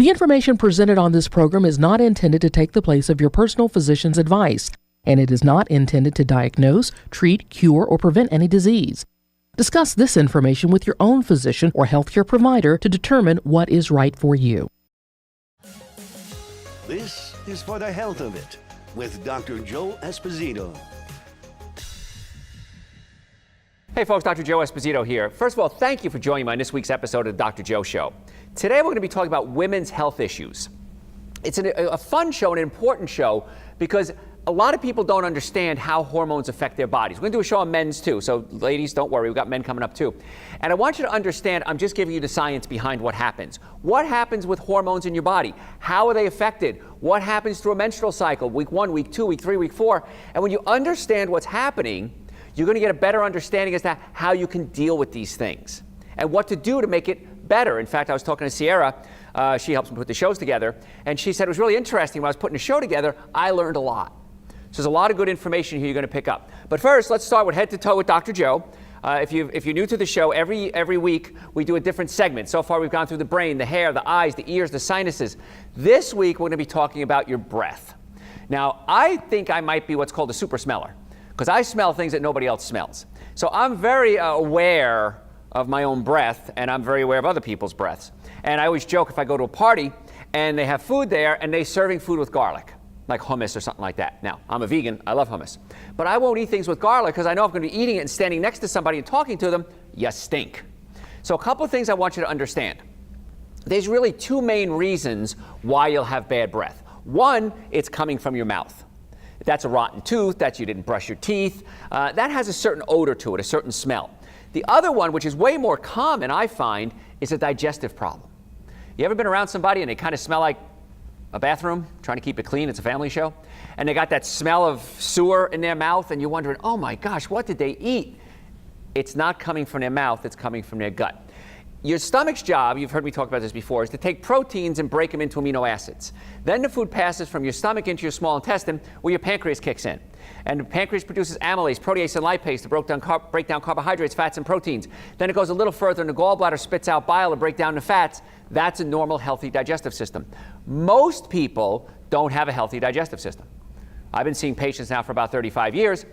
The information presented on this program is not intended to take the place of your personal physician's advice, and it is not intended to diagnose, treat, cure, or prevent any disease. Discuss this information with your own physician or healthcare provider to determine what is right for you. This is For the Health of It with Dr. Joe Esposito. Hey folks, Dr. Joe Esposito here. First of all, thank you for joining me on this week's episode of the Dr. Joe Show. Today we're going to be talking about women's health issues. It's a fun show, an important show, because a lot of people don't understand how hormones affect their bodies. We're going to do a show on men's too, so ladies, don't worry, we've got men coming up too. And I want you to understand, I'm just giving you the science behind what happens. What happens with hormones in your body? How are they affected? What happens through a menstrual cycle, week 1, week 2, week 3, week 4? And when you understand what's happening, you're going to get a better understanding as to how you can deal with these things and what to do to make it better. In fact, I was talking to Sierra. She helps me put the shows together. And she said it was really interesting when I was putting the show together, I learned a lot. So there's a lot of good information here you're going to pick up. But first, let's start with Head to Toe with Dr. Joe. If you're new to the show, every week we do a different segment. So far, we've gone through the brain, the hair, the eyes, the ears, the sinuses. This week, we're going to be talking about your breath. Now, I think I might be what's called a super smeller, because I smell things that nobody else smells. So I'm very aware of my own breath, and I'm very aware of other people's breaths. And I always joke if I go to a party and they have food there and they're serving food with garlic, like hummus or something like that. Now, I'm a vegan, I love hummus. But I won't eat things with garlic because I know if I'm going to be eating it and standing next to somebody and talking to them, you stink. So a couple of things I want you to understand. There's really two main reasons why you'll have bad breath. One, it's coming from your mouth. If that's a rotten tooth, that's you didn't brush your teeth, that has a certain odor to it, a certain smell. The other one, which is way more common, I find, is a digestive problem. You ever been around somebody and they kind of smell like a bathroom, trying to keep it clean, it's a family show, and they got that smell of sewer in their mouth, and you're wondering, oh my gosh, what did they eat? It's not coming from their mouth, it's coming from their gut. Your stomach's job, you've heard me talk about this before, is to take proteins and break them into amino acids. Then the food passes from your stomach into your small intestine, where your pancreas kicks in. And the pancreas produces amylase, protease, and lipase to break down carbohydrates, fats, and proteins. Then it goes a little further, and the gallbladder spits out bile to break down the fats. That's a normal, healthy digestive system. Most people don't have a healthy digestive system. I've been seeing patients now for about 35 years.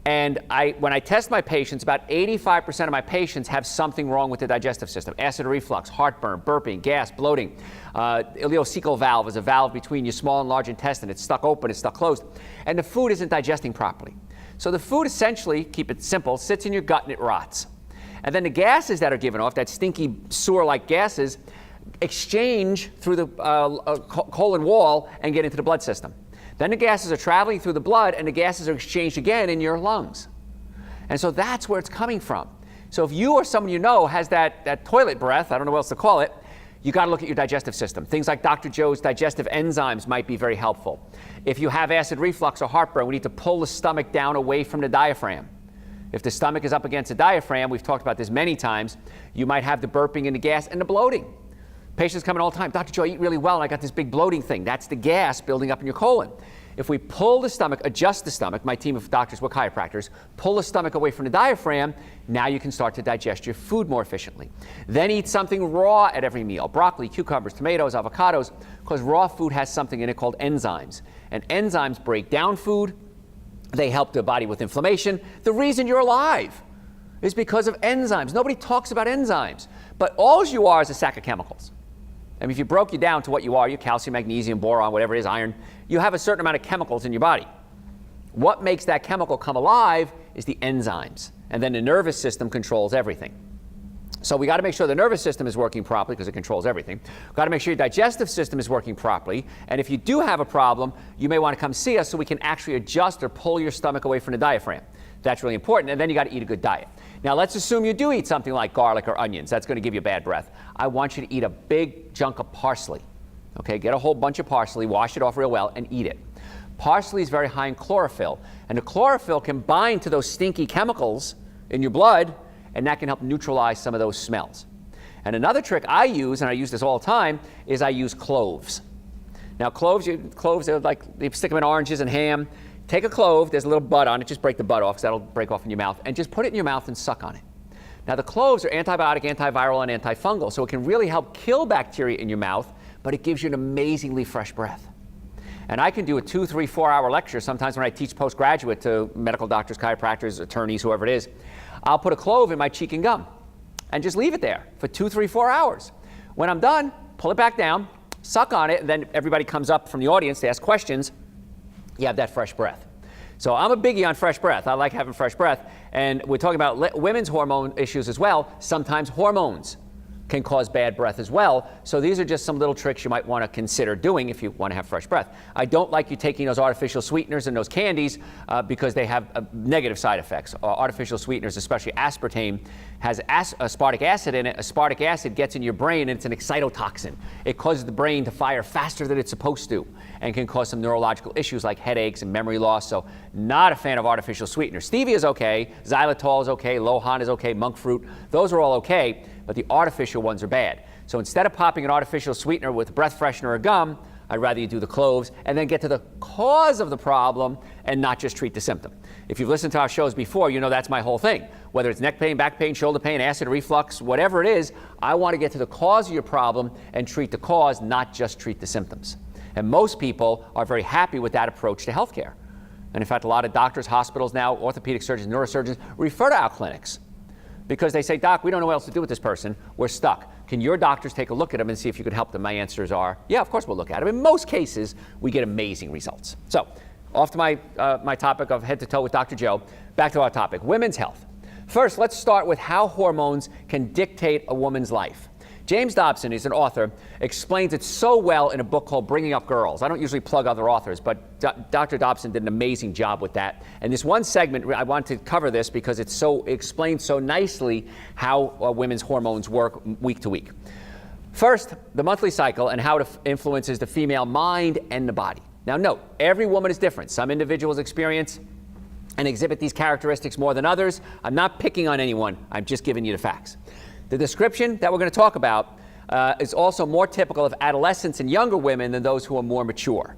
And when I test my patients, about 85% of my patients have something wrong with the digestive system. Acid reflux, heartburn, burping, gas, bloating. Ileocecal valve is a valve between your small and large intestine. It's stuck open, it's stuck closed. And the food isn't digesting properly. So the food essentially, keep it simple, sits in your gut and it rots. And then the gases that are given off, that stinky sewer-like gases, exchange through the colon wall and get into the blood system. Then the gases are traveling through the blood, and the gases are exchanged again in your lungs. And so that's where it's coming from. So if you or someone you know has that toilet breath, I don't know what else to call it, you got to look at your digestive system. Things like Dr. Joe's digestive enzymes might be very helpful. If you have acid reflux or heartburn, we need to pull the stomach down away from the diaphragm. If the stomach is up against the diaphragm, we've talked about this many times, you might have the burping and the gas and the bloating. Patients come in all the time, Dr. Joe, I eat really well and I got this big bloating thing. That's the gas building up in your colon. If we pull the stomach, adjust the stomach, my team of doctors, we're chiropractors, pull the stomach away from the diaphragm, now you can start to digest your food more efficiently. Then eat something raw at every meal, broccoli, cucumbers, tomatoes, avocados, because raw food has something in it called enzymes. And enzymes break down food, they help the body with inflammation. The reason you're alive is because of enzymes. Nobody talks about enzymes, but all you are is a sack of chemicals. I mean, if you broke you down to what you are, your calcium, magnesium, boron, whatever it is, iron, you have a certain amount of chemicals in your body. What makes that chemical come alive is the enzymes. And then the nervous system controls everything. So we got to make sure the nervous system is working properly because it controls everything. We've got to make sure your digestive system is working properly. And if you do have a problem, you may want to come see us so we can actually adjust or pull your stomach away from the diaphragm. That's really important. And then you got to eat a good diet. Now let's assume you do eat something like garlic or onions. That's going to give you bad breath. I want you to eat a big chunk of parsley. Okay, get a whole bunch of parsley, wash it off real well, and eat it. Parsley is very high in chlorophyll, and the chlorophyll can bind to those stinky chemicals in your blood, and that can help neutralize some of those smells. And another trick I use, and I use this all the time, is I use cloves. Now cloves are like, you stick them in oranges and ham. Take a clove, there's a little bud on it, just break the bud off because that'll break off in your mouth, and just put it in your mouth and suck on it. Now the cloves are antibiotic, antiviral, and antifungal, so it can really help kill bacteria in your mouth, but it gives you an amazingly fresh breath. And I can do a 2, 3, 4 hour lecture. Sometimes when I teach postgraduate to medical doctors, chiropractors, attorneys, whoever it is, I'll put a clove in my cheek and gum and just leave it there for 2, 3, 4 hours. When I'm done, pull it back down, suck on it, and then everybody comes up from the audience to ask questions. You have that fresh breath. So I'm a biggie on fresh breath. I like having fresh breath. And we're talking about women's hormone issues as well. Sometimes hormones can cause bad breath as well. So these are just some little tricks you might want to consider doing if you want to have fresh breath. I don't like you taking those artificial sweeteners and those candies because they have negative side effects. Artificial sweeteners, especially aspartame, has aspartic acid in it. Aspartic acid gets in your brain and it's an excitotoxin. It causes the brain to fire faster than it's supposed to and can cause some neurological issues like headaches and memory loss. So not a fan of artificial sweeteners. Stevia is okay, xylitol is okay, Lohan is okay, monk fruit, those are all okay, but the artificial ones are bad. So instead of popping an artificial sweetener with breath freshener or gum, I'd rather you do the cloves and then get to the cause of the problem and not just treat the symptom. If you've listened to our shows before, you know that's my whole thing. Whether it's neck pain, back pain, shoulder pain, acid reflux, whatever it is, I want to get to the cause of your problem and treat the cause, not just treat the symptoms. And most people are very happy with that approach to healthcare. And in fact, a lot of doctors, hospitals now, orthopedic surgeons, neurosurgeons refer to our clinics because they say, Doc, we don't know what else to do with this person. We're stuck. Can your doctors take a look at them and see if you can help them? My answers are, yeah, of course we'll look at them. In most cases, we get amazing results. So off to my topic of head to toe with Dr. Joe, back to our topic, women's health. First, let's start with how hormones can dictate a woman's life. James Dobson, he's an author, explains it so well in a book called Bringing Up Girls. I don't usually plug other authors, but Dr. Dobson did an amazing job with that. And this one segment, I want to cover this because it explains so nicely how women's hormones work week to week. First, the monthly cycle and how it influences the female mind and the body. Now note, every woman is different. Some individuals experience and exhibit these characteristics more than others. I'm not picking on anyone. I'm just giving you the facts. The description that we're going to talk about is also more typical of adolescents and younger women than those who are more mature.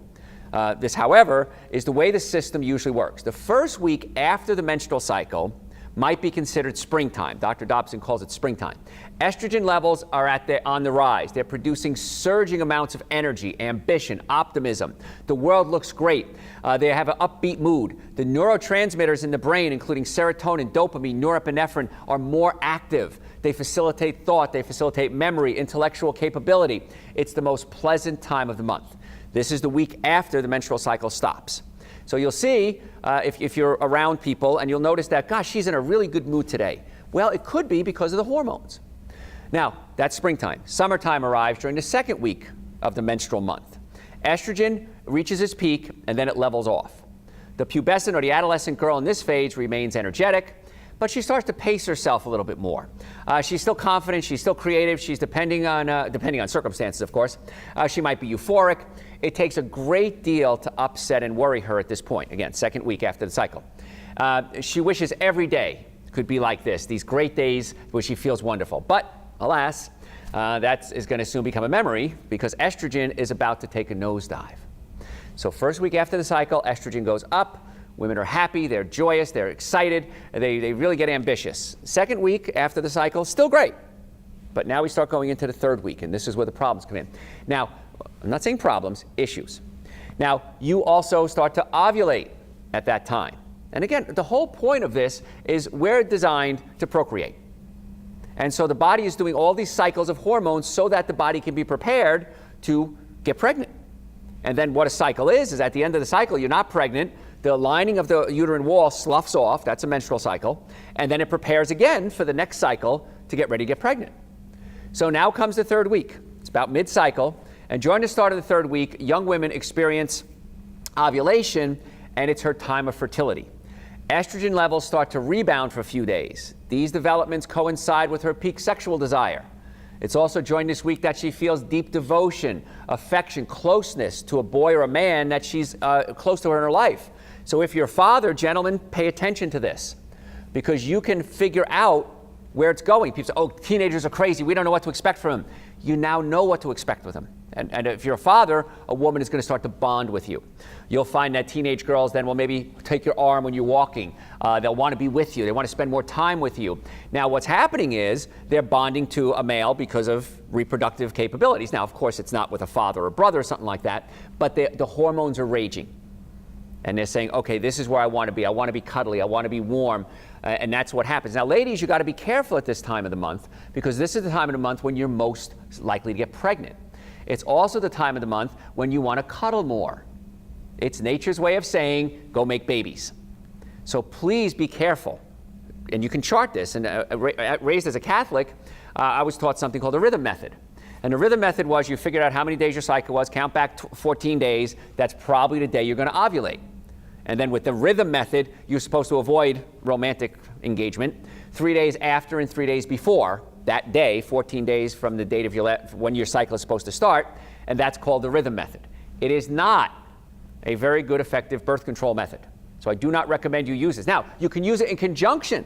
This, however, is the way the system usually works. The first week after the menstrual cycle might be considered springtime. Dr. Dobson calls it springtime. Estrogen levels are on the rise. They're producing surging amounts of energy, ambition, optimism. The world looks great. They have an upbeat mood. The neurotransmitters in the brain, including serotonin, dopamine, norepinephrine, are more active. They facilitate thought. They facilitate memory, intellectual capability. It's the most pleasant time of the month. This is the week after the menstrual cycle stops. So you'll see, if you're around people, and you'll notice that, gosh, she's in a really good mood today. Well, it could be because of the hormones. Now, that's springtime. Summertime arrives during the second week of the menstrual month. Estrogen reaches its peak, and then it levels off. The pubescent or the adolescent girl in this phase remains energetic, but she starts to pace herself a little bit more. She's still confident, she's still creative, she's depending on circumstances, of course. She might be euphoric. It takes a great deal to upset and worry her at this point. Again, second week after the cycle. She wishes every day could be like this, these great days where she feels wonderful. But alas, that is going to soon become a memory because estrogen is about to take a nosedive. So first week after the cycle, estrogen goes up. Women are happy, they're joyous, they're excited, they really get ambitious. Second week after the cycle, still great. But now we start going into the third week, and this is where the problems come in. Now, I'm not saying problems, issues. Now, you also start to ovulate at that time. And again, the whole point of this is we're designed to procreate. And so the body is doing all these cycles of hormones so that the body can be prepared to get pregnant. And then what a cycle is at the end of the cycle, you're not pregnant. The lining of the uterine wall sloughs off, that's a menstrual cycle, and then it prepares again for the next cycle to get ready to get pregnant. So now comes the third week. It's about mid-cycle, and during the start of the third week, young women experience ovulation, and it's her time of fertility. Estrogen levels start to rebound for a few days. These developments coincide with her peak sexual desire. It's also during this week that she feels deep devotion, affection, closeness to a boy or a man that she's close to her in her life. So if you're a father, gentlemen, pay attention to this because you can figure out where it's going. People say, oh, teenagers are crazy. We don't know what to expect from them. You now know what to expect with them. And if you're a father, a woman is going to start to bond with you. You'll find that teenage girls then will maybe take your arm when you're walking. They'll want to be with you. They want to spend more time with you. Now, what's happening is they're bonding to a male because of reproductive capabilities. Now, of course, it's not with a father or brother or something like that, but the hormones are raging. And they're saying, okay, this is where I want to be. I want to be cuddly. I want to be warm. And that's what happens. Now, ladies, you got to be careful at this time of the month because this is the time of the month when you're most likely to get pregnant. It's also the time of the month when you want to cuddle more. It's nature's way of saying, go make babies. So please be careful. And you can chart this. And raised as a Catholic, I was taught something called the rhythm method. And the rhythm method was you figured out how many days your cycle was, count back 14 days. That's probably the day you're going to ovulate. And then with the rhythm method, you're supposed to avoid romantic engagement 3 days after and 3 days before that day, 14 days from the date of when your cycle is supposed to start, and that's called the rhythm method. It is not a very good, effective birth control method. So I do not recommend you use this. Now, you can use it in conjunction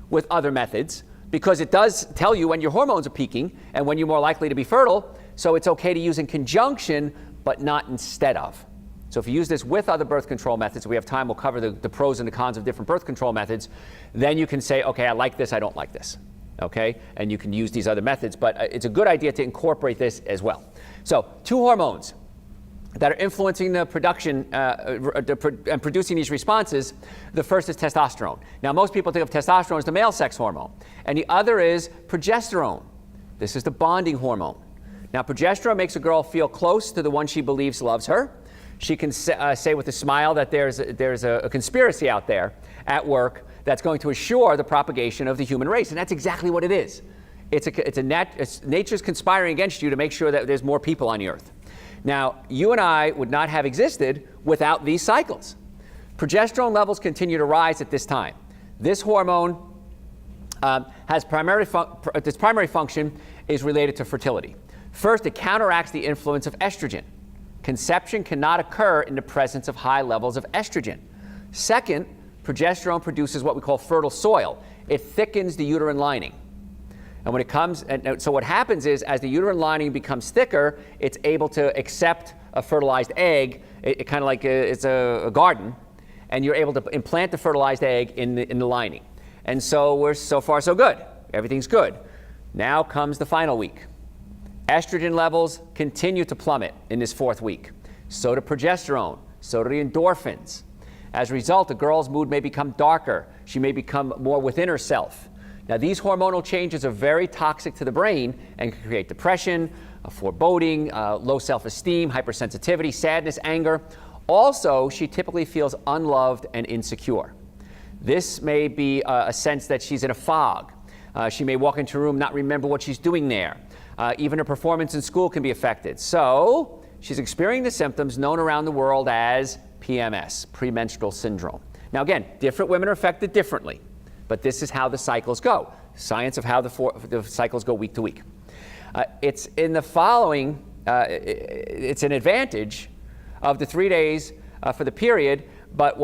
with other methods because it does tell you when your hormones are peaking and when you're more likely to be fertile, so it's okay to use in conjunction, but not instead of. So if you use this with other birth control methods, if we have time, we'll cover the pros and the cons of different birth control methods, then you can say, okay, I like this, I don't like this. Okay, and you can use these other methods, but it's a good idea to incorporate this as well. So, two hormones that are influencing the production and producing these responses. The first is testosterone. Now, most people think of testosterone as the male sex hormone, and the other is progesterone. This is the bonding hormone. Now, progesterone makes a girl feel close to the one she believes loves her. She can say with a smile that there's a conspiracy out there at work that's going to assure the propagation of the human race. And that's exactly what it is. It's nature's conspiring against you to make sure that there's more people on the earth. Now, you and I would not have existed without these cycles. Progesterone levels continue to rise at this time. This hormone its primary function is related to fertility. First, it counteracts the influence of estrogen. Conception cannot occur in the presence of high levels of estrogen. Second, progesterone produces what we call fertile soil. It thickens the uterine lining. And when it comes, so what happens is as the uterine lining becomes thicker, it's able to accept a fertilized egg. It kind of like it's a garden, and you're able to implant the fertilized egg in the lining. And so we're so far so good. Everything's good. Now comes the final week. Estrogen levels continue to plummet in this fourth week. So do progesterone. So do the endorphins. As a result, a girl's mood may become darker. She may become more within herself. Now, these hormonal changes are very toxic to the brain and can create depression, foreboding, low self-esteem, hypersensitivity, sadness, anger. Also, she typically feels unloved and insecure. This may be a sense that she's in a fog. She may walk into a room, not remember what she's doing there. Even her performance in school can be affected. So, she's experiencing the symptoms known around the world as PMS, premenstrual syndrome. Now again, different women are affected differently, but this is how the cycles go. Science of how the cycles go week to week. It's in the following, it's an advantage of the 3 days for the period, but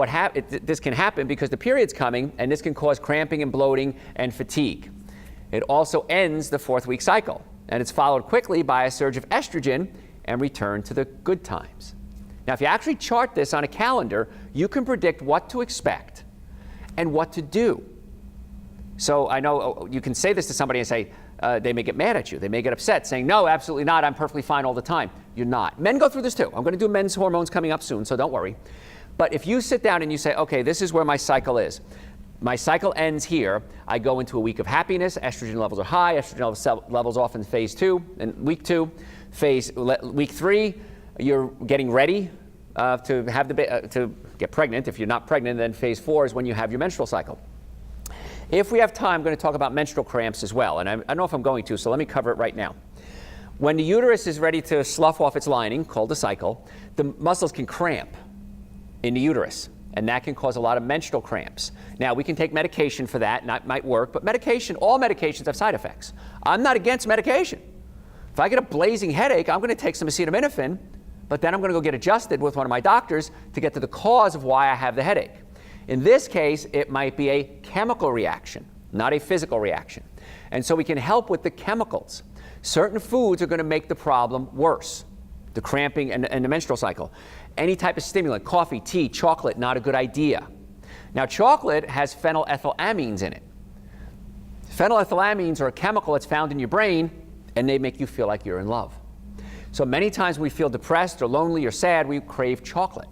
this can happen because the period's coming, and this can cause cramping and bloating and fatigue. It also ends the fourth week cycle, and it's followed quickly by a surge of estrogen and return to the good times. Now, if you actually chart this on a calendar, you can predict what to expect and what to do. So I know you can say this to somebody and say, they may get mad at you. They may get upset saying, no, absolutely not. I'm perfectly fine all the time. You're not. Men go through this too. I'm going to do men's hormones coming up soon, so don't worry. But if you sit down and you say, okay, this is where my cycle is. My cycle ends here. I go into a week of happiness. Estrogen levels are high. Estrogen levels off in phase 2 and week 2. Week 3, you're getting ready to get pregnant. If you're not pregnant, then phase 4 is when you have your menstrual cycle. If we have time, I'm going to talk about menstrual cramps as well. And I don't know if I'm going to, so let me cover it right now. When the uterus is ready to slough off its lining, called the cycle, the muscles can cramp in the uterus, and that can cause a lot of menstrual cramps. Now, we can take medication for that, and that might work, but all medications have side effects. I'm not against medication. If I get a blazing headache, I'm going to take some acetaminophen, but then I'm going to go get adjusted with one of my doctors to get to the cause of why I have the headache. In this case, it might be a chemical reaction, not a physical reaction. And so we can help with the chemicals. Certain foods are going to make the problem worse, the cramping and the menstrual cycle. Any type of stimulant, coffee, tea, chocolate, not a good idea. Now, chocolate has phenylethylamines in it. Phenylethylamines are a chemical that's found in your brain, and they make you feel like you're in love. So many times when we feel depressed or lonely or sad, we crave chocolate.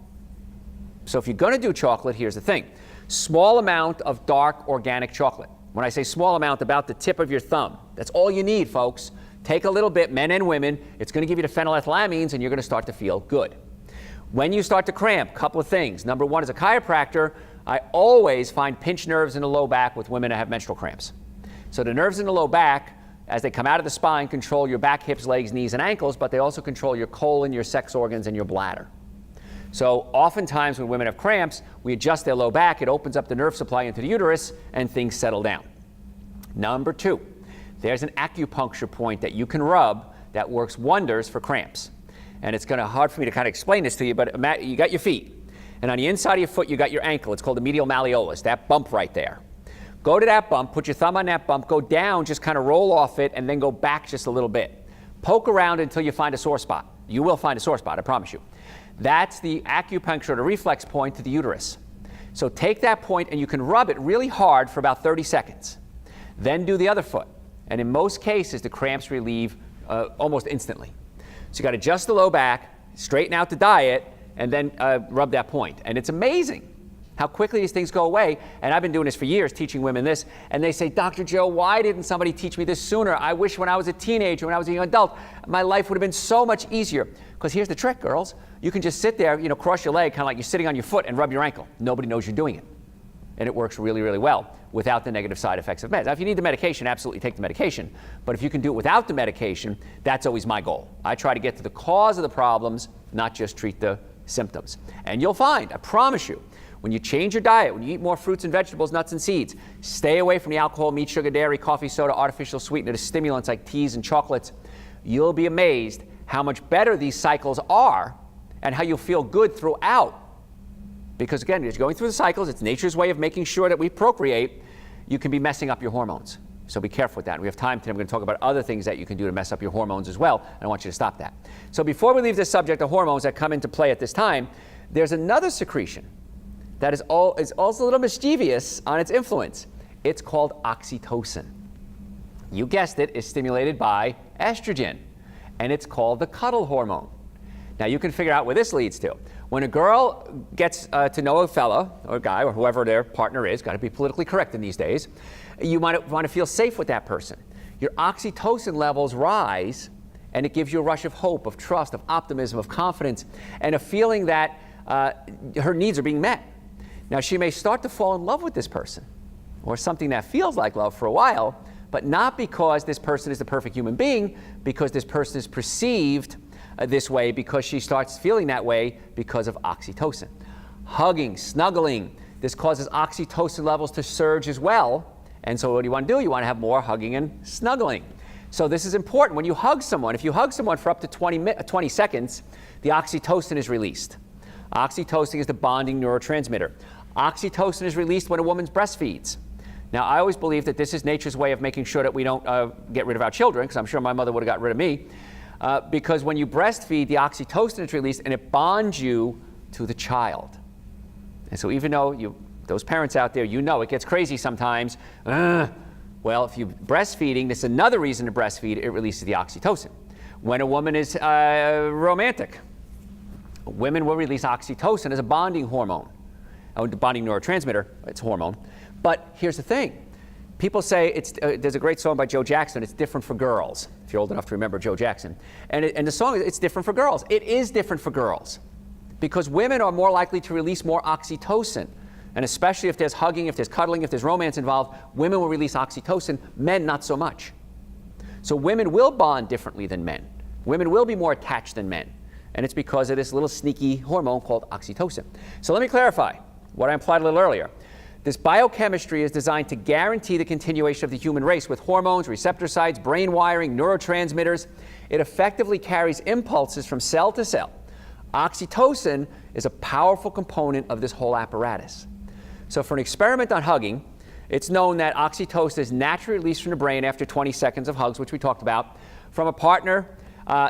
So if you're going to do chocolate, here's the thing. Small amount of dark organic chocolate. When I say small amount, about the tip of your thumb. That's all you need, folks. Take a little bit, men and women. It's going to give you the phenylethylamines, and you're going to start to feel good. When you start to cramp, a couple of things. Number one, as a chiropractor, I always find pinched nerves in the low back with women that have menstrual cramps. So the nerves in the low back, as they come out of the spine, control your back, hips, legs, knees, and ankles, but they also control your colon, your sex organs, and your bladder. So oftentimes when women have cramps, we adjust their low back, it opens up the nerve supply into the uterus, and things settle down. Number two, there's an acupuncture point that you can rub that works wonders for cramps. And it's going to be hard for me to kind of explain this to you, but you got your feet. And on the inside of your foot, you got your ankle. It's called the medial malleolus, that bump right there. Go to that bump, put your thumb on that bump, go down, just kind of roll off it, and then go back just a little bit. Poke around until you find a sore spot. You will find a sore spot, I promise you. That's the acupuncture, the reflex point to the uterus. So take that point and you can rub it really hard for about 30 seconds. Then do the other foot. And in most cases, the cramps relieve almost instantly. So you got to adjust the low back, straighten out the diet, and then rub that point. And it's amazing how quickly these things go away. And I've been doing this for years, teaching women this. And they say, Dr. Joe, why didn't somebody teach me this sooner? I wish when I was a teenager, when I was a young adult, my life would have been so much easier. Because here's the trick, girls. You can just sit there, cross your leg, kind of like you're sitting on your foot, and rub your ankle. Nobody knows you're doing it. And it works really, really well without the negative side effects of meds. Now, if you need the medication, absolutely take the medication. But if you can do it without the medication, that's always my goal. I try to get to the cause of the problems, not just treat the symptoms. And you'll find, I promise you, when you change your diet, when you eat more fruits and vegetables, nuts and seeds, stay away from the alcohol, meat, sugar, dairy, coffee, soda, artificial sweeteners, stimulants like teas and chocolates, you'll be amazed how much better these cycles are and how you'll feel good throughout. Because again, as you're going through the cycles, it's nature's way of making sure that we procreate, you can be messing up your hormones. So be careful with that. And we have time today. I'm going to talk about other things that you can do to mess up your hormones as well. And I want you to stop that. So before we leave this subject of hormones that come into play at this time, there's another secretion that is also a little mischievous on its influence. It's called oxytocin. You guessed it, is stimulated by estrogen. And it's called the cuddle hormone. Now you can figure out where this leads to. When a girl gets to know a fella or a guy or whoever their partner is, got to be politically correct in these days, you might want to feel safe with that person. Your oxytocin levels rise, and it gives you a rush of hope, of trust, of optimism, of confidence, and a feeling that her needs are being met. Now she may start to fall in love with this person, or something that feels like love for a while, but not because this person is the perfect human being, because this person is perceived this way, because she starts feeling that way because of oxytocin. Hugging, snuggling, this causes oxytocin levels to surge as well. And so what do you want to do? You want to have more hugging and snuggling. So this is important. When you hug someone, if you hug someone for up to 20 seconds, the oxytocin is released. Oxytocin is the bonding neurotransmitter. Oxytocin is released when a woman breastfeeds. Now, I always believe that this is nature's way of making sure that we don't get rid of our children, because I'm sure my mother would have got rid of me. Because when you breastfeed, the oxytocin is released and it bonds you to the child. And so even though those parents out there, it gets crazy sometimes. Well, if you're breastfeeding, this is another reason to breastfeed, it releases the oxytocin. When a woman is romantic, women will release oxytocin as a bonding hormone. A bonding neurotransmitter, it's a hormone. But here's the thing. People say, there's a great song by Joe Jackson, it's different for girls, if you're old enough to remember Joe Jackson. And the song, it's different for girls. It is different for girls because women are more likely to release more oxytocin. And especially if there's hugging, if there's cuddling, if there's romance involved, women will release oxytocin, men not so much. So women will bond differently than men. Women will be more attached than men. And it's because of this little sneaky hormone called oxytocin. So let me clarify what I implied a little earlier. This biochemistry is designed to guarantee the continuation of the human race with hormones, receptor sites, brain wiring, neurotransmitters. It effectively carries impulses from cell to cell. Oxytocin is a powerful component of this whole apparatus. So for an experiment on hugging, it's known that oxytocin is naturally released from the brain after 20 seconds of hugs, which we talked about. from a partner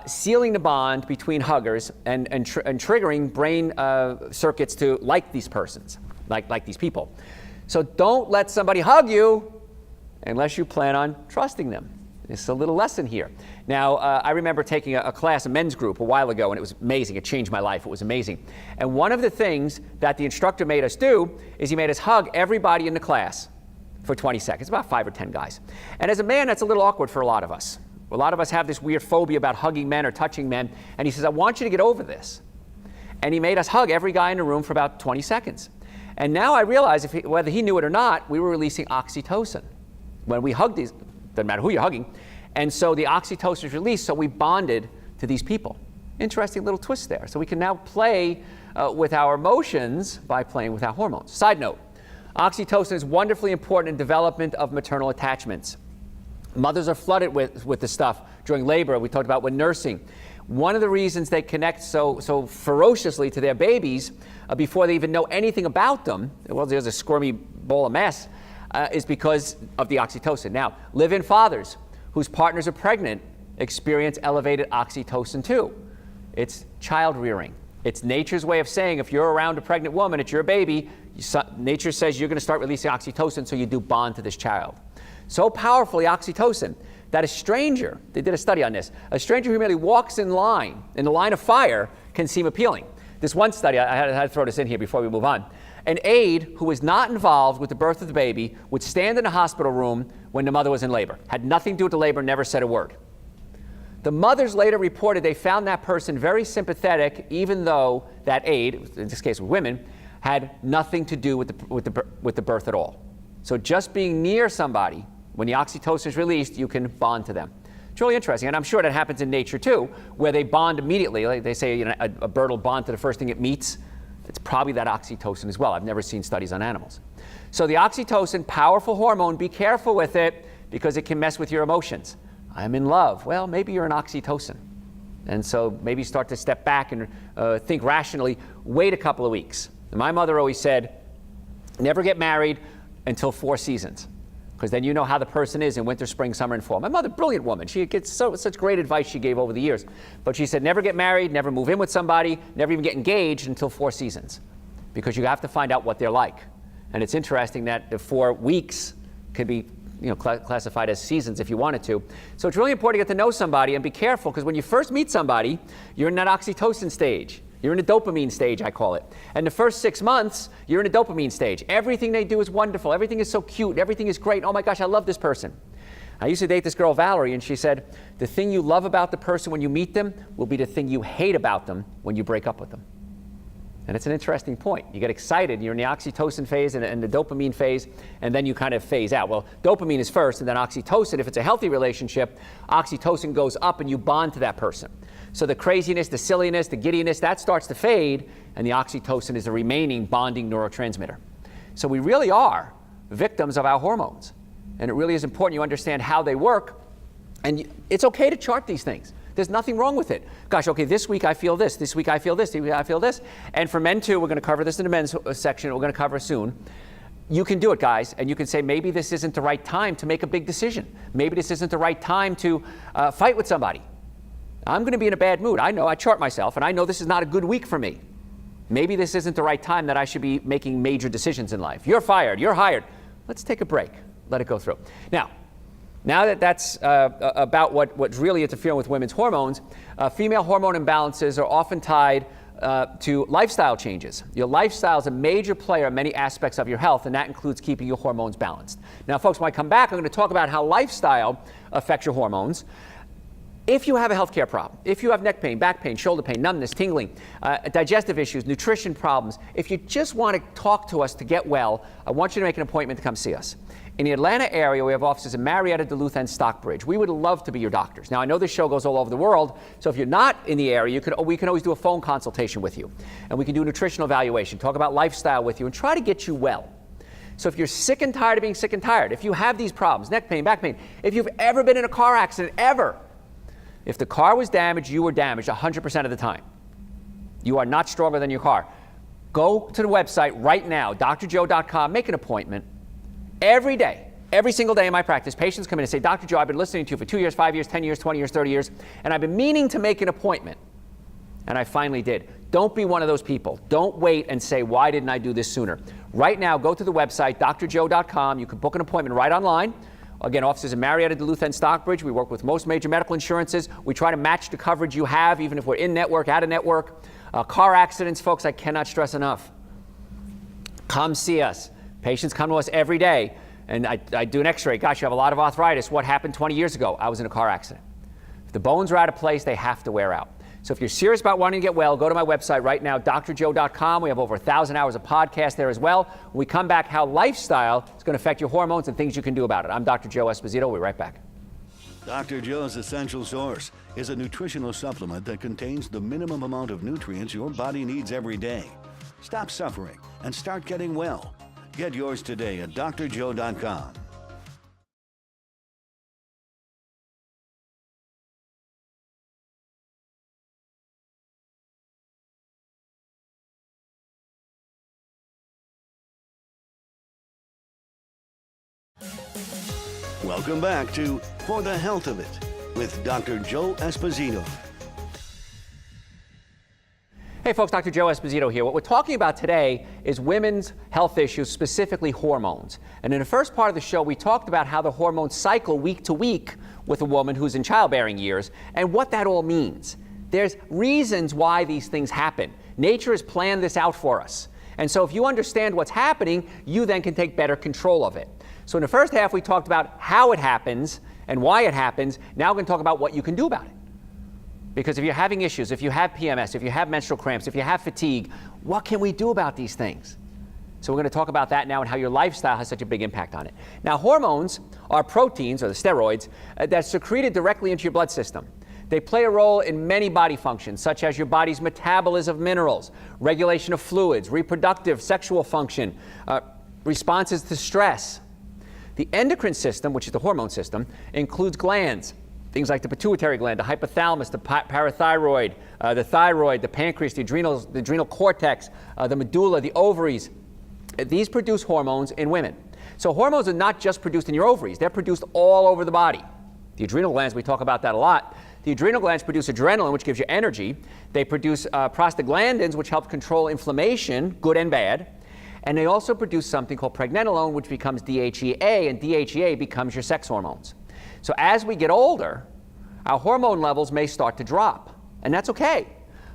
sealing the bond between huggers and triggering brain circuits to like these persons, like these people. So don't let somebody hug you unless you plan on trusting them. It's a little lesson here. Now, I remember taking a class, a men's group, a while ago, and it was amazing. It changed my life. It was amazing. And one of the things that the instructor made us do is he made us hug everybody in the class for 20 seconds, about 5 or 10 guys. And as a man, that's a little awkward for a lot of us. A lot of us have this weird phobia about hugging men or touching men. And he says, I want you to get over this. And he made us hug every guy in the room for about 20 seconds. And now I realize, whether he knew it or not, we were releasing oxytocin. When we hug these, doesn't matter who you're hugging. And so the oxytocin is released, so we bonded to these people. Interesting little twist there. So we can now play with our emotions by playing with our hormones. Side note, oxytocin is wonderfully important in development of maternal attachments. Mothers are flooded with this stuff during labor. We talked about when nursing. One of the reasons they connect so ferociously to their babies before they even know anything about them, well, there's a squirmy ball of mess, is because of the oxytocin. Now, live-in fathers whose partners are pregnant experience elevated oxytocin too. It's child rearing. It's nature's way of saying if you're around a pregnant woman, it's your baby, nature says you're going to start releasing oxytocin, so you do bond to this child. So powerfully oxytocin that a stranger, they did a study on this, a stranger who merely walks in the line of fire can seem appealing. This one study, I had to throw this in here before we move on. An aide who was not involved with the birth of the baby would stand in a hospital room when the mother was in labor. Had nothing to do with the labor, never said a word. The mothers later reported they found that person very sympathetic, even though that aide, in this case with women, had nothing to do with the birth at all. So just being near somebody, when the oxytocin is released, you can bond to them. It's really interesting, and I'm sure that happens in nature too, where they bond immediately. Like they say, a bird will bond to the first thing it meets. It's probably that oxytocin as well. I've never seen studies on animals. So the oxytocin, powerful hormone, be careful with it because it can mess with your emotions. I'm in love. Well, maybe you're an oxytocin. And so maybe start to step back and think rationally, wait a couple of weeks. And my mother always said, never get married until 4 seasons, because then you know how the person is in winter, spring, summer, and fall. My mother, brilliant woman. She gets such great advice she gave over the years. But she said, never get married, never move in with somebody, never even get engaged until 4 seasons, because you have to find out what they're like. And it's interesting that the 4 weeks could be classified as seasons if you wanted to. So it's really important to get to know somebody and be careful, because when you first meet somebody, you're in that oxytocin stage. You're in a dopamine stage, I call it. And the first 6 months, you're in a dopamine stage. Everything they do is wonderful. Everything is so cute. Everything is great. Oh my gosh, I love this person. I used to date this girl, Valerie, and she said, the thing you love about the person when you meet them will be the thing you hate about them when you break up with them. And it's an interesting point. You get excited, you're in the oxytocin phase and the dopamine phase, and then you kind of phase out. Well, dopamine is first, and then oxytocin. If it's a healthy relationship, oxytocin goes up and you bond to that person. So the craziness, the silliness, the giddiness, that starts to fade, and the oxytocin is the remaining bonding neurotransmitter. So we really are victims of our hormones. And it really is important you understand how they work. And it's okay to chart these things. There's nothing wrong with it. Gosh, okay, this week I feel this week I feel this week I feel this. And for men too, we're going to cover this in the men's section, we're going to cover soon. You can do it, guys, and you can say, maybe this isn't the right time to make a big decision. Maybe this isn't the right time to fight with somebody. I'm going to be in a bad mood. I know, I chart myself, and I know this is not a good week for me. Maybe this isn't the right time that I should be making major decisions in life. You're fired, you're hired. Let's take a break. Let it go through. Now that that's about what's really interfering with women's hormones, female hormone imbalances are often tied to lifestyle changes. Your lifestyle is a major player in many aspects of your health, and that includes keeping your hormones balanced. Now, folks, when I come back, I'm going to talk about how lifestyle affects your hormones. If you have a healthcare problem, if you have neck pain, back pain, shoulder pain, numbness, tingling, digestive issues, nutrition problems, if you just want to talk to us to get well, I want you to make an appointment to come see us. In the Atlanta area, we have offices in Marietta, Duluth, and Stockbridge. We would love to be your doctors. Now, I know this show goes all over the world, so if you're not in the area, we can always do a phone consultation with you. And we can do a nutritional evaluation, talk about lifestyle with you, and try to get you well. So if you're sick and tired of being sick and tired, if you have these problems, neck pain, back pain, if you've ever been in a car accident, ever, if the car was damaged, you were damaged 100% of the time. You are not stronger than your car. Go to the website right now, drjoe.com, make an appointment. Every day, Every single day in my practice, patients come in and say, Dr. Joe, I've been listening to you for 2 years, 5 years, 10 years, 20 years, 30 years, and I've been meaning to make an appointment. And I finally did. Don't be one of those people. Don't wait and say, why didn't I do this sooner? Right now, go to the website, drjoe.com. You can book an appointment right online. Again, offices in Marietta, Duluth, and Stockbridge. We work with most major medical insurances. We try to match the coverage you have, even if we're in network, out of network. Car accidents, folks, I cannot stress enough. Come see us. Patients come to us every day. And I do an x-ray. Gosh, you have a lot of arthritis. What happened 20 years ago? I was in a car accident. If the bones are out of place, they have to wear out. So if you're serious about wanting to get well, go to my website right now, drjoe.com. We have over 1,000 hours of podcast there as well. When we come back, how lifestyle is going to affect your hormones and things you can do about it. I'm Dr. Joe Esposito. We'll be right back. Dr. Joe's Essential Source is a nutritional supplement that contains the minimum amount of nutrients your body needs every day. Stop suffering and start getting well. Get yours today at drjoe.com. Welcome back to For the Health of It with Dr. Joe Esposito. Hey folks, Dr. Joe Esposito here. What we're talking about today is women's health issues, specifically hormones. And in the first part of the show, we talked about how the hormones cycle week to week with a woman who's in childbearing years and what that all means. There's reasons why these things happen. Nature has planned this out for us. And so if you understand what's happening, you then can take better control of it. So in the first half, we talked about how it happens and why it happens. Now we're going to talk about what you can do about it. Because if you're having issues, if you have PMS, if you have menstrual cramps, if you have fatigue, what can we do about these things? So we're going to talk about that now and how your lifestyle has such a big impact on it. Now, hormones are proteins, or the steroids, that's secreted directly into your blood system. They play a role in many body functions, such as your body's metabolism of minerals, regulation of fluids, reproductive, sexual function, responses to stress. The endocrine system, which is the hormone system, includes glands. Things like the pituitary gland, the hypothalamus, the parathyroid, the thyroid, the pancreas, the adrenal cortex, the medulla, the ovaries. These produce hormones in women. So hormones are not just produced in your ovaries. They're produced all over the body. The adrenal glands, we talk about that a lot. The adrenal glands produce adrenaline, which gives you energy. They produce prostaglandins, which help control inflammation, good and bad. And they also produce something called pregnenolone, which becomes DHEA, and DHEA becomes your sex hormones. So as we get older, our hormone levels may start to drop, and that's okay.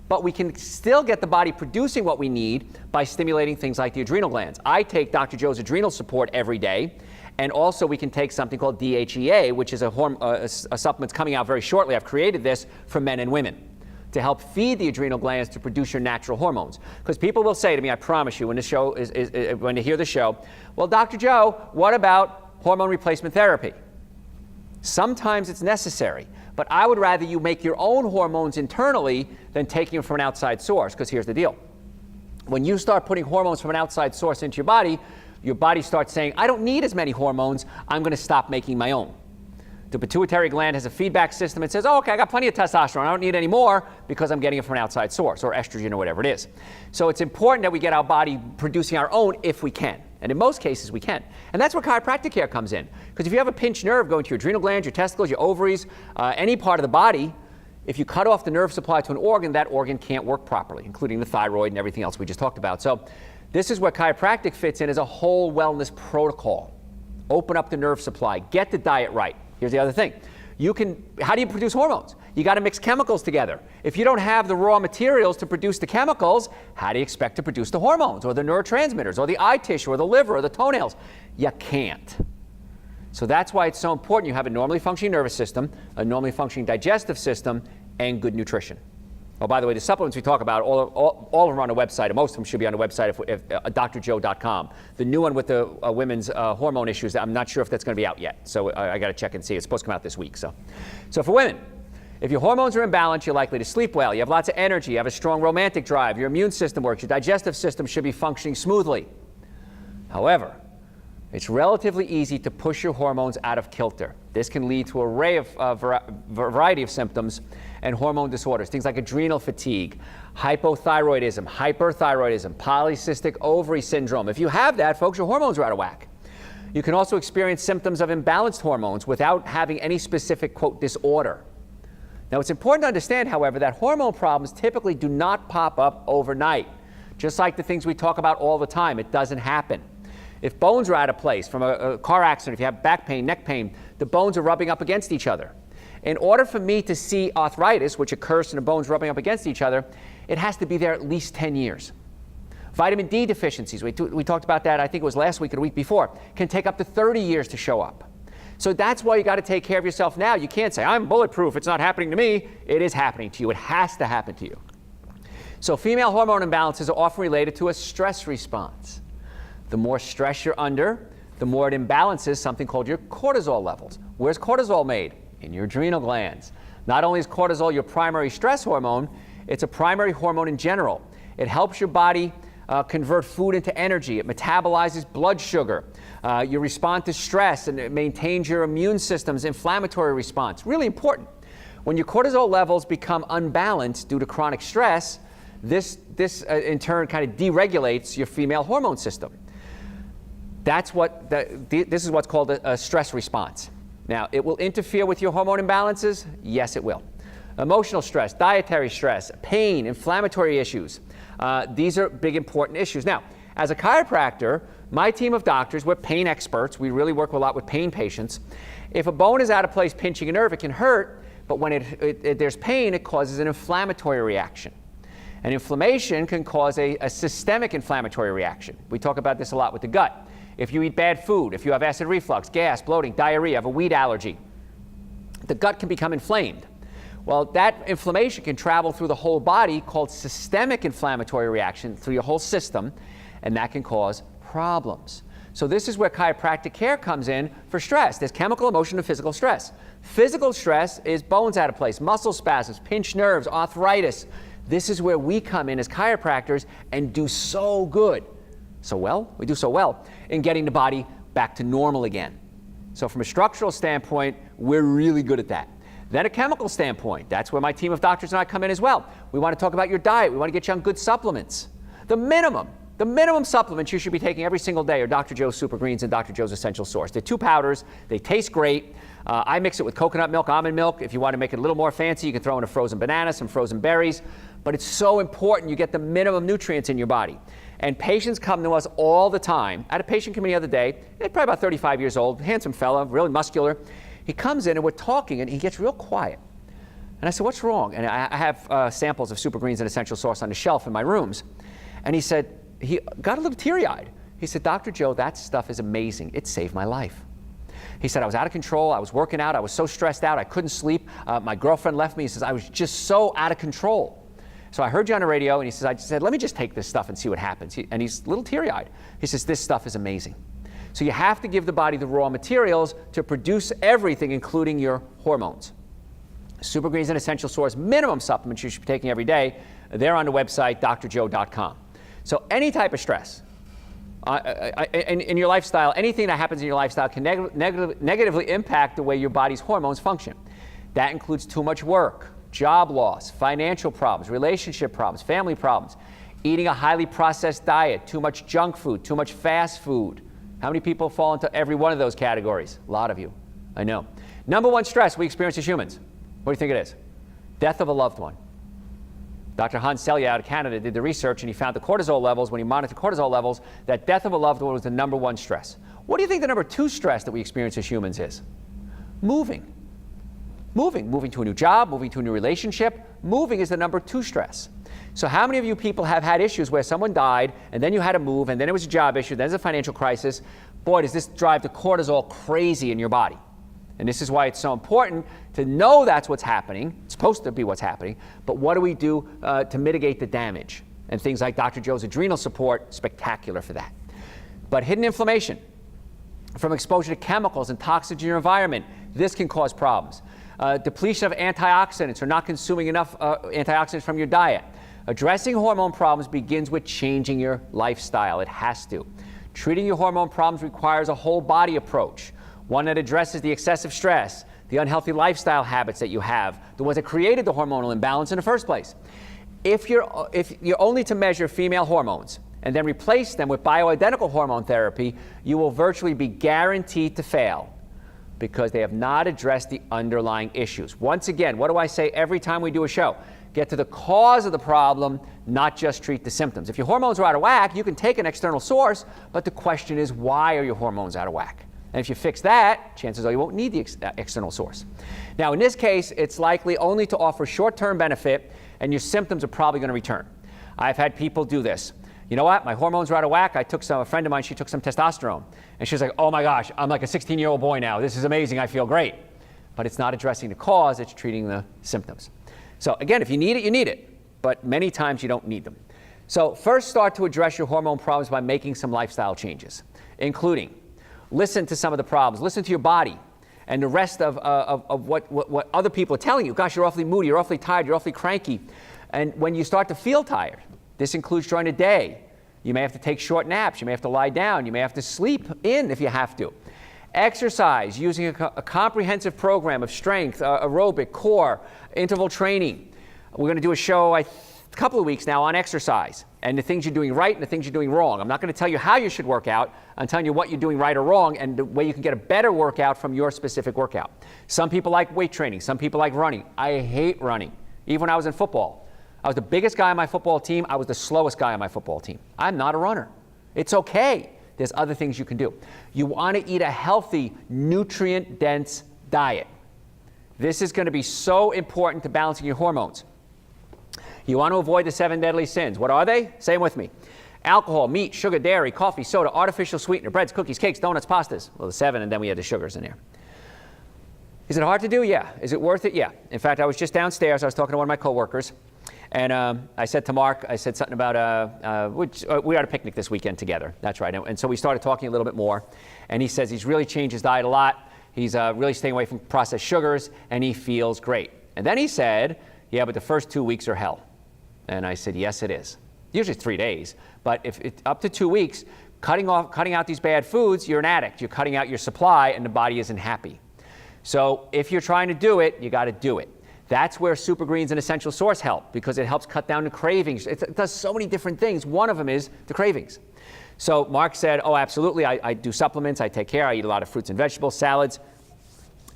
But we can still get the body producing what we need by stimulating things like the adrenal glands. I take Dr. Joe's Adrenal Support every day, and also we can take something called DHEA, which is a supplement that's coming out very shortly. I've created this for men and women to help feed the adrenal glands to produce your natural hormones. Because people will say to me, I promise you, when when they hear the show, well, Dr. Joe, what about hormone replacement therapy? Sometimes it's necessary, but I would rather you make your own hormones internally than taking them from an outside source, because here's the deal. When you start putting hormones from an outside source into your body starts saying, I don't need as many hormones, I'm going to stop making my own. The pituitary gland has a feedback system. It says, oh, okay, I got plenty of testosterone. I don't need any more because I'm getting it from an outside source, or estrogen, or whatever it is. So it's important that we get our body producing our own if we can. And in most cases, we can. And that's where chiropractic care comes in. Because if you have a pinched nerve going to your adrenal glands, your testicles, your ovaries, any part of the body, if you cut off the nerve supply to an organ, that organ can't work properly, including the thyroid and everything else we just talked about. So this is where chiropractic fits in as a whole wellness protocol. Open up the nerve supply. Get the diet right. Here's the other thing. How do you produce hormones? You got to mix chemicals together. If you don't have the raw materials to produce the chemicals, how do you expect to produce the hormones or the neurotransmitters or the eye tissue or the liver or the toenails? You can't. So that's why it's so important you have a normally functioning nervous system, a normally functioning digestive system, and good nutrition. Oh, by the way, the supplements we talk about, all of them are on the website, and most of them should be on the website, drjoe.com. The new one with the women's hormone issues, I'm not sure if that's going to be out yet, so I got to check and see. It's supposed to come out this week. So for women, if your hormones are in balance, you're likely to sleep well. You have lots of energy. You have a strong romantic drive. Your immune system works. Your digestive system should be functioning smoothly. However, it's relatively easy to push your hormones out of kilter. This can lead to an array of variety of symptoms and hormone disorders, things like adrenal fatigue, hypothyroidism, hyperthyroidism, polycystic ovary syndrome. If you have that, folks, your hormones are out of whack. You can also experience symptoms of imbalanced hormones without having any specific, quote, disorder. Now, it's important to understand, however, that hormone problems typically do not pop up overnight. Just like the things we talk about all the time, it doesn't happen. If bones are out of place from a car accident, if you have back pain, neck pain, the bones are rubbing up against each other. In order for me to see arthritis, which occurs from the bones rubbing up against each other, it has to be there at least 10 years. Vitamin D deficiencies, we talked about that, I think it was last week or the week before, can take up to 30 years to show up. So that's why you got to take care of yourself now. You can't say, I'm bulletproof, it's not happening to me. It is happening to you. It has to happen to you. So female hormone imbalances are often related to a stress response. The more stress you're under, the more it imbalances something called your cortisol levels. Where's cortisol made? In your adrenal glands. Not only is cortisol your primary stress hormone, it's a primary hormone in general. It helps your body convert food into energy. It metabolizes blood sugar. You respond to stress, and it maintains your immune system's inflammatory response. Really important. When your cortisol levels become unbalanced due to chronic stress, this in turn kind of deregulates your female hormone system. This is what's called a stress response. Now, it will interfere with your hormone imbalances? Yes, it will. Emotional stress, dietary stress, pain, inflammatory issues. These are big, important issues. Now, as a chiropractor, my team of doctors, we're pain experts. We really work a lot with pain patients. If a bone is out of place pinching a nerve, it can hurt, but when there's pain, it causes an inflammatory reaction. And inflammation can cause a systemic inflammatory reaction. We talk about this a lot with the gut. If you eat bad food, if you have acid reflux, gas, bloating, diarrhea, have a wheat allergy, the gut can become inflamed. Well, that inflammation can travel through the whole body, called systemic inflammatory reaction, through your whole system, and that can cause problems. So this is where chiropractic care comes in for stress. There's chemical, emotional, and physical stress. Physical stress is bones out of place, muscle spasms, pinched nerves, arthritis. This is where we come in as chiropractors and do so good. We do so well in getting the body back to normal again. So from a structural standpoint, we're really good at that. Then a chemical standpoint, that's where my team of doctors and I come in as well. We want to talk about your diet. We want to get you on good supplements. The minimum supplements you should be taking every single day are Dr. Joe's Super Greens and Dr. Joe's Essential Source. They're 2 powders. They taste great. I mix it with coconut milk, almond milk. If you want to make it a little more fancy, you can throw in a frozen banana, some frozen berries. But it's so important you get the minimum nutrients in your body. And patients come to us all the time. I had a patient come in the other day, probably about 35 years old, handsome fella, really muscular. He comes in and we're talking and he gets real quiet. And I said, what's wrong? And I have samples of Super Greens and Essential Source on the shelf in my rooms. And he said, he got a little teary-eyed. He said, Dr. Joe, that stuff is amazing. It saved my life. He said, I was out of control. I was working out. I was so stressed out. I couldn't sleep. My girlfriend left me. He says, I was just so out of control. So I heard you on the radio, and he says, I said, let me just take this stuff and see what happens. And he's a little teary-eyed. He says, this stuff is amazing. So you have to give the body the raw materials to produce everything, including your hormones. Super Greens and Essential Source minimum supplements you should be taking every day. They're on the website, drjoe.com. So any type of stress in your lifestyle, anything that happens in your lifestyle can negatively impact the way your body's hormones function. That includes too much work, job loss, financial problems, relationship problems, family problems, eating a highly processed diet, too much junk food, too much fast food. How many people fall into every one of those categories? A lot of you, I know. Number 1 stress we experience as humans. What do you think it is? Death of a loved one. Dr. Hans Selye out of Canada did the research and he found the cortisol levels, when he monitored cortisol levels, that death of a loved one was the number 1 stress. What do you think the number 2 stress that we experience as humans is? Moving to a new job, moving to a new relationship. Moving is the number 2 stress. So how many of you people have had issues where someone died and then you had to move and then it was a job issue, then there's a financial crisis? Boy, does this drive the cortisol crazy in your body. And this is why it's so important to know that's what's happening. It's supposed to be what's happening. But what do we do to mitigate the damage? And things like Dr. Joe's Adrenal Support, spectacular for that. But hidden inflammation from exposure to chemicals and toxins in your environment, this can cause problems. Depletion of antioxidants or not consuming enough antioxidants from your diet. Addressing hormone problems begins with changing your lifestyle. It has to. Treating your hormone problems requires a whole body approach, one that addresses the excessive stress, the unhealthy lifestyle habits that you have, the ones that created the hormonal imbalance in the first place. If you're only to measure female hormones and then replace them with bioidentical hormone therapy, you will virtually be guaranteed to fail because they have not addressed the underlying issues. Once again, what do I say every time we do a show? Get to the cause of the problem, not just treat the symptoms. If your hormones are out of whack, you can take an external source, but the question is, why are your hormones out of whack? And if you fix that, chances are you won't need the external source. Now, in this case, it's likely only to offer short-term benefit, and your symptoms are probably going to return. I've had people do this. You know what? My hormones are out of whack. A friend of mine, she took some testosterone. And she was like, oh my gosh, I'm like a 16-year-old boy now. This is amazing. I feel great. But it's not addressing the cause. It's treating the symptoms. So again, if you need it, you need it. But many times you don't need them. So first, start to address your hormone problems by making some lifestyle changes, including listen to some of the problems. Listen to your body and the rest of what other people are telling you. Gosh, you're awfully moody. You're awfully tired. You're awfully cranky. And when you start to feel tired, this includes during the day. You may have to take short naps. You may have to lie down. You may have to sleep in if you have to. Exercise using a comprehensive program of strength, aerobic, core, interval training. We're going to do a show a couple of weeks now on exercise and the things you're doing right and the things you're doing wrong. I'm not going to tell you how you should work out. I'm telling you what you're doing right or wrong and the way you can get a better workout from your specific workout. Some people like weight training. Some people like running. I hate running. Even when I was in football. I was the biggest guy on my football team. I was the slowest guy on my football team. I'm not a runner. It's okay. There's other things you can do. You want to eat a healthy, nutrient-dense diet. This is going to be so important to balancing your hormones. You want to avoid the 7 deadly sins. What are they? Say them with me. Alcohol, meat, sugar, dairy, coffee, soda, artificial sweetener, breads, cookies, cakes, donuts, pastas. Well, the 7, and then we had the sugars in there. Is it hard to do? Yeah. Is it worth it? Yeah. In fact, I was just downstairs. I was talking to one of my coworkers. And I said to Mark, I said something about, we had a picnic this weekend together. That's right. And so we started talking a little bit more. And he says he's really changed his diet a lot. He's really staying away from processed sugars, and he feels great. And then he said, yeah, but the first 2 weeks are hell. And I said, yes, it is. Usually 3 days. But if it's up to 2 weeks, cutting out these bad foods, you're an addict. You're cutting out your supply, and the body isn't happy. So if you're trying to do it, you got to do it. That's where Super Greens and Essential Source help because it helps cut down the cravings. It does so many different things. One of them is the cravings. So Mark said, oh, absolutely. I do supplements. I take care. I eat a lot of fruits and vegetables, salads.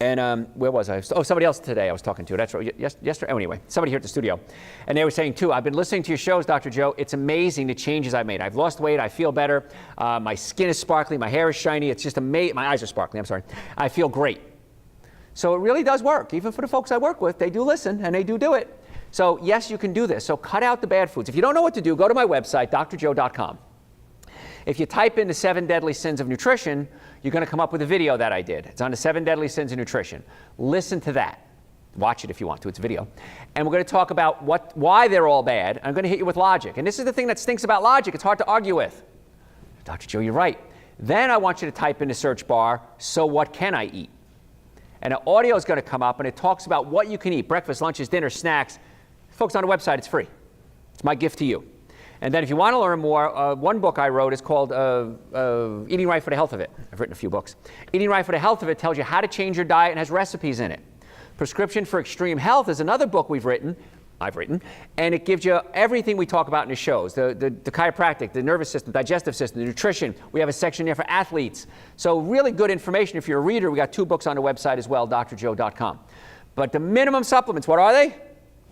And where was I? Oh, somebody else today I was talking to. That's right. Yesterday. Anyway, somebody here at the studio. And they were saying, too, I've been listening to your shows, Dr. Joe. It's amazing the changes I've made. I've lost weight. I feel better. My skin is sparkly. My hair is shiny. It's just amazing. My eyes are sparkly. I'm sorry. I feel great. So it really does work. Even for the folks I work with, they do listen and they do it. So yes, you can do this. So cut out the bad foods. If you don't know what to do, go to my website, drjoe.com. If you type in the 7 deadly sins of nutrition, you're going to come up with a video that I did. It's on the 7 deadly sins of nutrition. Listen to that. Watch it if you want to. It's a video. And we're going to talk about why they're all bad. I'm going to hit you with logic. And this is the thing that stinks about logic. It's hard to argue with. Dr. Joe, you're right. Then I want you to type in the search bar, so what can I eat? And an audio is going to come up, and it talks about what you can eat, breakfast, lunches, dinners, snacks. Folks, on the website, it's free. It's my gift to you. And then if you want to learn more, one book I wrote is called Eating Right for the Health of It. I've written a few books. Eating Right for the Health of It tells you how to change your diet and has recipes in it. Prescription for Extreme Health is another book I've written, and it gives you everything we talk about in the shows, the chiropractic, the nervous system, digestive system, the nutrition. We have a section there for athletes. So really good information. If you're a reader, we got 2 books on the website as well, drjoe.com. But the minimum supplements, what are they?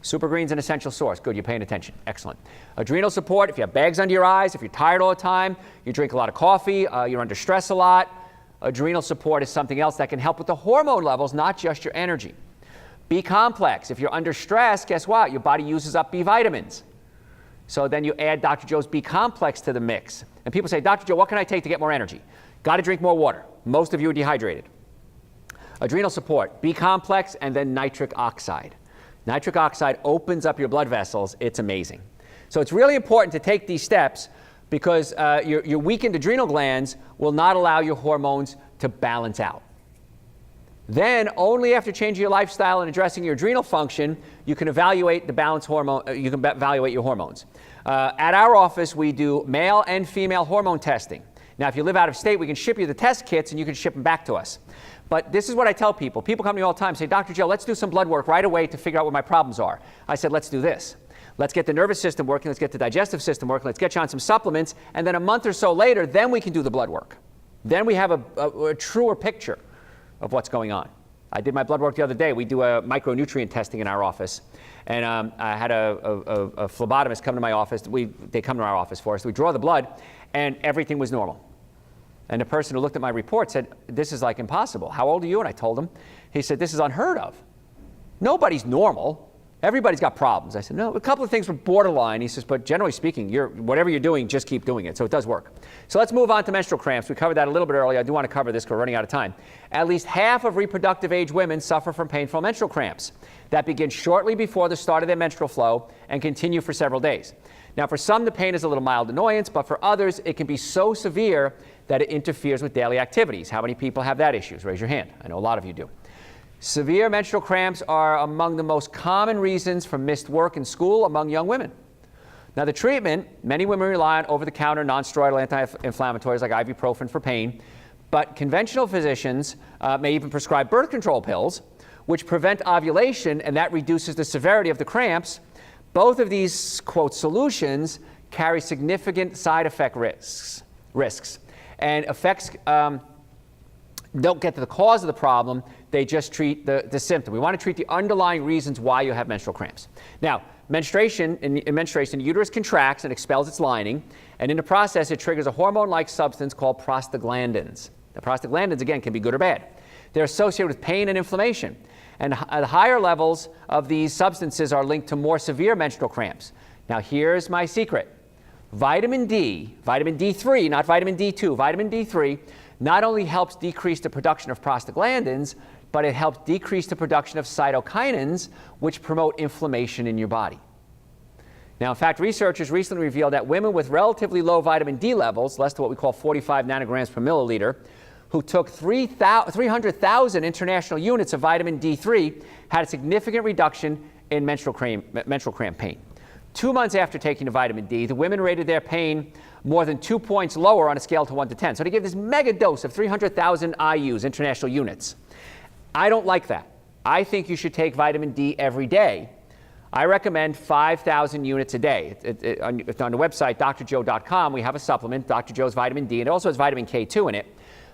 Super Greens and Essential Source. Good, you're paying attention. Excellent. Adrenal Support, if you have bags under your eyes, if you're tired all the time, you drink a lot of coffee, you're under stress a lot, Adrenal Support is something else that can help with the hormone levels, not just your energy. B complex, if you're under stress, guess what? Your body uses up B vitamins. So then you add Dr. Joe's B complex to the mix. And people say, Dr. Joe, what can I take to get more energy? Got to drink more water. Most of you are dehydrated. Adrenal Support, B complex, and then nitric oxide. Nitric oxide opens up your blood vessels. It's amazing. So it's really important to take these steps because your weakened adrenal glands will not allow your hormones to balance out. Then, only after changing your lifestyle and addressing your adrenal function, you can evaluate the balance hormone. You can evaluate your hormones. At our office, we do male and female hormone testing. Now, if you live out of state, we can ship you the test kits, and you can ship them back to us. But this is what I tell people. People come to me all the time and say, Dr. Joe, let's do some blood work right away to figure out what my problems are. I said, let's do this. Let's get the nervous system working. Let's get the digestive system working. Let's get you on some supplements. And then a month or so later, then we can do the blood work. Then we have a truer picture of what's going on. I did my blood work the other day. We do a micronutrient testing in our office. And I had a phlebotomist come to my office. They come to our office for us. We draw the blood, and everything was normal. And the person who looked at my report said, this is like impossible. How old are you? And I told him. He said, this is unheard of. Nobody's normal. Everybody's got problems. I said, no, a couple of things were borderline. He says, but generally speaking, whatever you're doing, just keep doing it. So it does work. So let's move on to menstrual cramps. We covered that a little bit earlier. I do want to cover this because we're running out of time. At least half of reproductive age women suffer from painful menstrual cramps that begin shortly before the start of their menstrual flow and continue for several days. Now, for some, the pain is a little mild annoyance, but for others, it can be so severe that it interferes with daily activities. How many people have that issue? Raise your hand. I know a lot of you do. Severe menstrual cramps are among the most common reasons for missed work and school among young women. Now, the treatment, many women rely on over-the-counter non-steroidal anti-inflammatories like ibuprofen for pain, but conventional physicians may even prescribe birth control pills, which prevent ovulation, and that reduces the severity of the cramps. Both of these, quote, solutions carry significant side effect risks, and effects don't get to the cause of the problem. They just treat the symptom. We want to treat the underlying reasons why you have menstrual cramps. Now, menstruation, in menstruation, the uterus contracts and expels its lining, and in the process, it triggers a hormone-like substance called prostaglandins. The prostaglandins, again, can be good or bad. They're associated with pain and inflammation, and the higher levels of these substances are linked to more severe menstrual cramps. Now, here's my secret. Vitamin D, vitamin D3, not vitamin D2, vitamin D3, not only helps decrease the production of prostaglandins, but it helps decrease the production of cytokinins, which promote inflammation in your body. Now, in fact, researchers recently revealed that women with relatively low vitamin D levels, less than what we call 45 nanograms per milliliter, who took 300,000 international units of vitamin D3 had a significant reduction in menstrual cramp pain. 2 months after taking the vitamin D, the women rated their pain more than 2 points lower on a scale to 1 to 10. So they gave this mega dose of 300,000 IUs, international units. I don't like that. I think you should take vitamin D every day. I recommend 5,000 units a day. It's on the website, drjoe.com. We have a supplement, Dr. Joe's Vitamin D, and it also has vitamin K2 in it.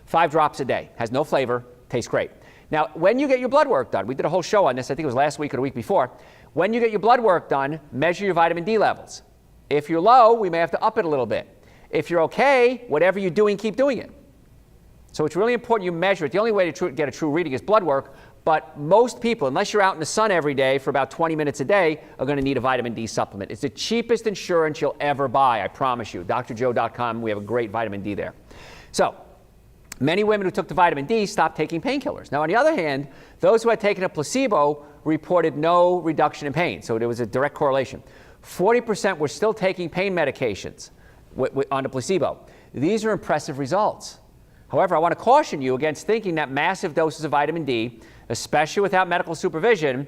5 drops a day. Has no flavor, tastes great. Now, when you get your blood work done, we did a whole show on this, I think it was last week or the week before. When you get your blood work done, measure your vitamin D levels. If you're low, we may have to up it a little bit. If you're okay, whatever you're doing, keep doing it. So it's really important you measure it. The only way to get a true reading is blood work, but most people, unless you're out in the sun every day for about 20 minutes a day, are going to need a vitamin D supplement. It's the cheapest insurance you'll ever buy, I promise you. drjoe.com, we have a great vitamin D there. So, many women who took the vitamin D stopped taking painkillers. Now, on the other hand, those who had taken a placebo reported no reduction in pain. So there was a direct correlation. 40% were still taking pain medications on the placebo. These are impressive results. However, I want to caution you against thinking that massive doses of vitamin D, especially without medical supervision,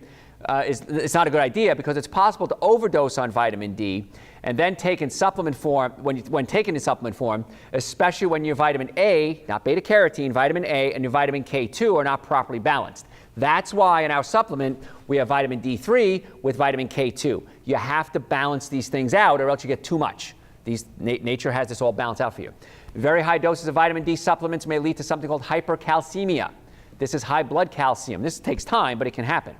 it's not a good idea, because it's possible to overdose on vitamin D and then take in supplement form, when taken in supplement form, especially when your vitamin A, not beta carotene, vitamin A, and your vitamin K2 are not properly balanced. That's why in our supplement we have vitamin D3 with vitamin K2. You have to balance these things out, or else you get too much. Nature has this all balanced out for you. Very high doses of vitamin D supplements may lead to something called hypercalcemia. This is high blood calcium. This takes time, but it can happen.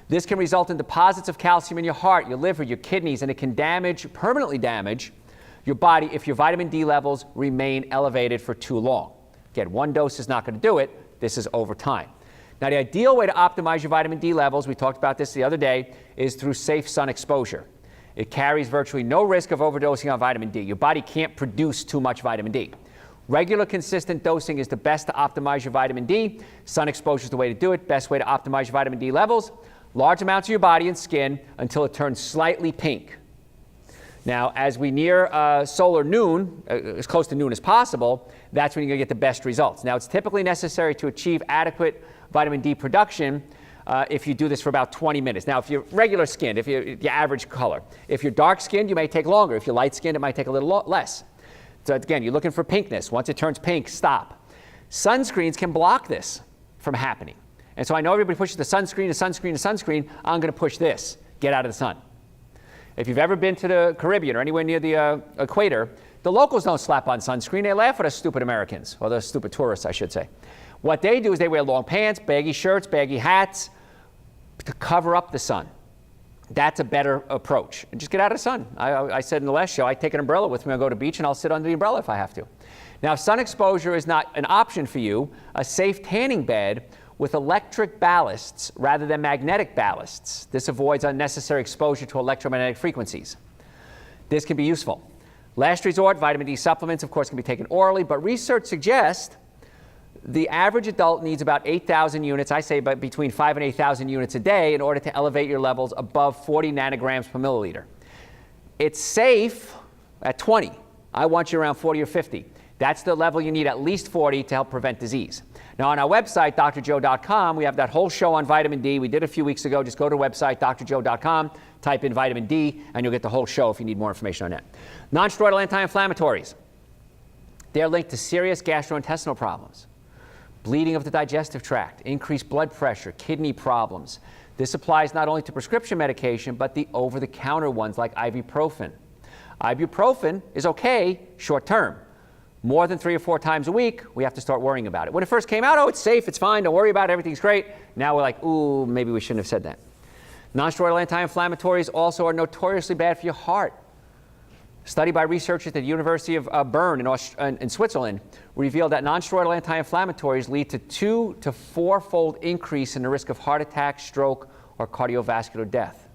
This can result in deposits of calcium in your heart, your liver, your kidneys, and it can permanently damage your body if your vitamin D levels remain elevated for too long. Again, one dose is not going to do it. This is over time. Now, the ideal way to optimize your vitamin D levels, we talked about this the other day, is through safe sun exposure. It carries virtually no risk of overdosing on vitamin D. Your body can't produce too much vitamin D. Regular, consistent dosing is the best to optimize your vitamin D. Sun exposure is the way to do it. Best way to optimize your vitamin D levels. Large amounts of your body and skin until it turns slightly pink. Now, as we near solar noon, as close to noon as possible, that's when you're going to get the best results. Now, it's typically necessary to achieve adequate vitamin D production if you do this for about 20 minutes. Now, if you're regular skinned, if you're your average color, if you're dark skinned, you may take longer. If you're light skinned, it might take a little less. So again, you're looking for pinkness. Once it turns pink, stop. Sunscreens can block this from happening. And so I know everybody pushes the sunscreen. I'm going to push this. Get out of the sun. if you've ever been to the Caribbean or anywhere near the equator, the locals don't slap on sunscreen. They laugh at us stupid Americans, or the stupid tourists, I should say. What they do is they wear long pants, baggy shirts, baggy hats to cover up the sun. That's a better approach. And just get out of the sun. I said in the last show, I take an umbrella with me. I'll go to the beach and I'll sit under the umbrella if I have to. Now, if sun exposure is not an option for you, a safe tanning bed with electric ballasts rather than magnetic ballasts. This avoids unnecessary exposure to electromagnetic frequencies. This can be useful. Last resort, vitamin D supplements, of course, can be taken orally, but research suggests the average adult needs about 8,000 units, I say between 5,000 and 8,000 units a day in order to elevate your levels above 40 nanograms per milliliter. It's safe at 20. I want you around 40 or 50. That's the level you need, at least 40, to help prevent disease. Now, on our website, drjoe.com, we have that whole show on vitamin D. We did a few weeks ago. Just go to the website, drjoe.com, type in vitamin D, and you'll get the whole show if you need more information on that. Non-steroidal anti-inflammatories. They're linked to serious gastrointestinal problems, bleeding of the digestive tract, increased blood pressure, kidney problems. This applies not only to prescription medication, but the over-the-counter ones like ibuprofen. Ibuprofen is okay short term. More than 3 or 4 times a week, we have to start worrying about it. When it first came out, oh, it's safe, it's fine, don't worry about it, everything's great. Now we're like, ooh, maybe we shouldn't have said that. Non-steroidal anti-inflammatories also are notoriously bad for your heart. A study by researchers at the University of Bern in Switzerland revealed that non-steroidal anti-inflammatories lead to 2 to 4-fold increase in the risk of heart attack, stroke, or cardiovascular death.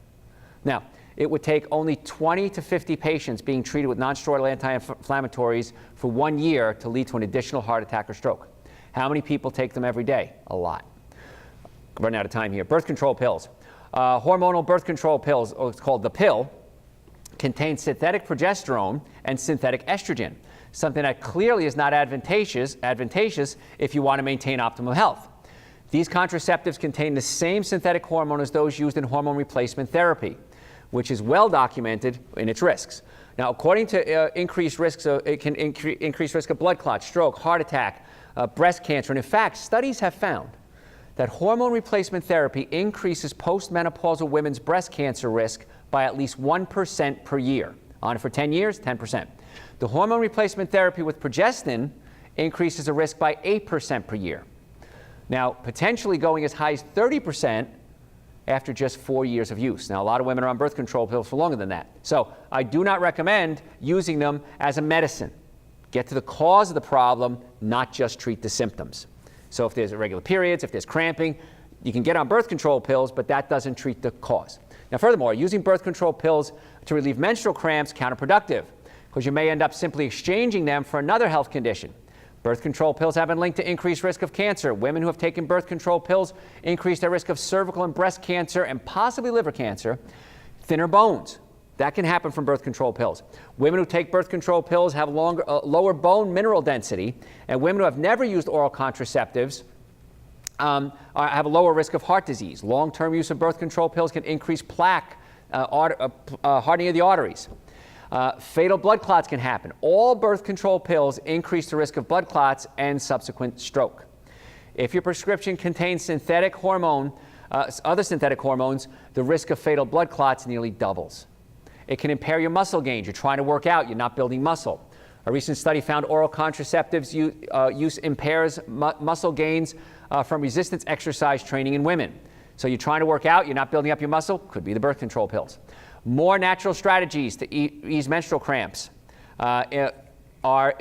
Now, it would take only 20 to 50 patients being treated with non-steroidal anti-inflammatories for 1 year to lead to an additional heart attack or stroke. How many people take them every day? A lot. Running out of time here. Birth control pills. Hormonal birth control pills, or it's called the pill, contain synthetic progesterone and synthetic estrogen, something that clearly is not advantageous if you want to maintain optimal health. These contraceptives contain the same synthetic hormone as those used in hormone replacement therapy, which is well documented in its risks. Now, according to increased risks, it can increase risk of blood clots, stroke, heart attack, breast cancer, and in fact, studies have found that hormone replacement therapy increases postmenopausal women's breast cancer risk by at least 1% per year. On it for 10 years, 10%. The hormone replacement therapy with progestin increases the risk by 8% per year. Now, potentially going as high as 30% after just 4 years of use. Now, a lot of women are on birth control pills for longer than that. So I do not recommend using them as a medicine. Get to the cause of the problem, not just treat the symptoms. So if there's irregular periods, if there's cramping, you can get on birth control pills, but that doesn't treat the cause. Now, furthermore, using birth control pills to relieve menstrual cramps is counterproductive, because you may end up simply exchanging them for another health condition. Birth control pills have been linked to increased risk of cancer. Women who have taken birth control pills increase their risk of cervical and breast cancer and possibly liver cancer. Thinner bones. That can happen from birth control pills. Women who take birth control pills have lower bone mineral density, and women who have never used oral contraceptives have a lower risk of heart disease. Long-term use of birth control pills can increase plaque, hardening of the arteries. Fatal blood clots can happen. All birth control pills increase the risk of blood clots and subsequent stroke. If your prescription contains synthetic hormone, other synthetic hormones, the risk of fatal blood clots nearly doubles. It can impair your muscle gains. You're trying to work out, you're not building muscle. A recent study found oral contraceptives use impairs muscle gains from resistance exercise training in women. So you're trying to work out, you're not building up your muscle, could be the birth control pills. More natural strategies to ease menstrual cramps are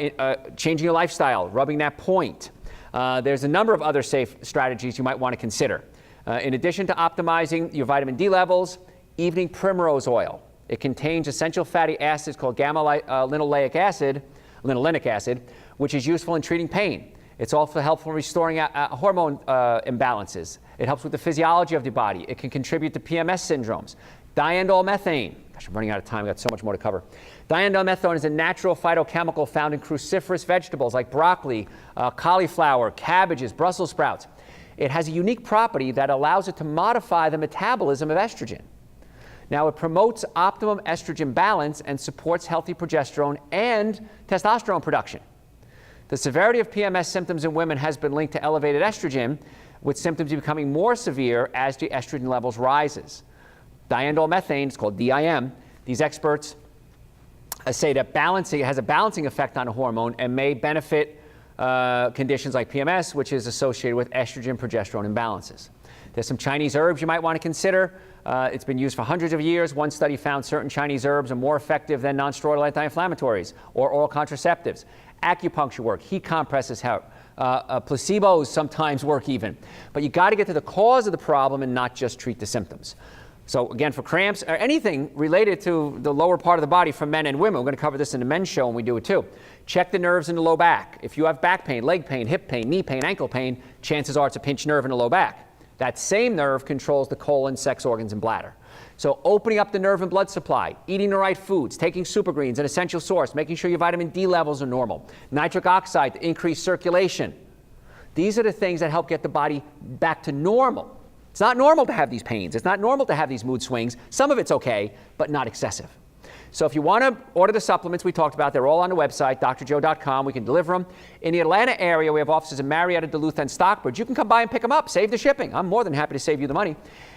changing your lifestyle, rubbing that point. There's a number of other safe strategies you might want to consider. In addition to optimizing your vitamin D levels, evening primrose oil. It contains essential fatty acids called gamma-linolenic acid, which is useful in treating pain. It's also helpful in restoring hormone imbalances. It helps with the physiology of the body. It can contribute to PMS syndromes. Diindolylmethane. Gosh, I'm running out of time. I've got so much more to cover. Diindolylmethane is a natural phytochemical found in cruciferous vegetables like broccoli, cauliflower, cabbages, Brussels sprouts. It has a unique property that allows it to modify the metabolism of estrogen. Now, it promotes optimum estrogen balance and supports healthy progesterone and testosterone production. The severity of PMS symptoms in women has been linked to elevated estrogen, with symptoms becoming more severe as the estrogen levels rises. Diindolylmethane, it's called DIM, These experts say that it has a balancing effect on a hormone and may benefit conditions like PMS, which is associated with estrogen progesterone imbalances. There's some Chinese herbs you might want to consider. It's been used for hundreds of years. One study found certain Chinese herbs are more effective than non-steroidal anti-inflammatories or oral contraceptives. Acupuncture work, heat compresses help. Placebos sometimes work even. But you got to get to the cause of the problem and not just treat the symptoms. So again, for cramps or anything related to the lower part of the body for men and women, we're going to cover this in the men's show and we do it too. Check the nerves in the low back. If you have back pain, leg pain, hip pain, knee pain, ankle pain, chances are it's a pinched nerve in the low back. That same nerve controls the colon, sex organs, and bladder. So opening up the nerve and blood supply, eating the right foods, taking super greens, an essential source, making sure your vitamin D levels are normal, nitric oxide to increase circulation. These are the things that help get the body back to normal. It's not normal to have these pains. It's not normal to have these mood swings. Some of it's okay, but not excessive. So if you want to order the supplements we talked about, they're all on the website, drjoe.com. We can deliver them. In the Atlanta area, we have offices in Marietta, Duluth, and Stockbridge. You can come by and pick them up. Save the shipping. I'm more than happy to save you the money.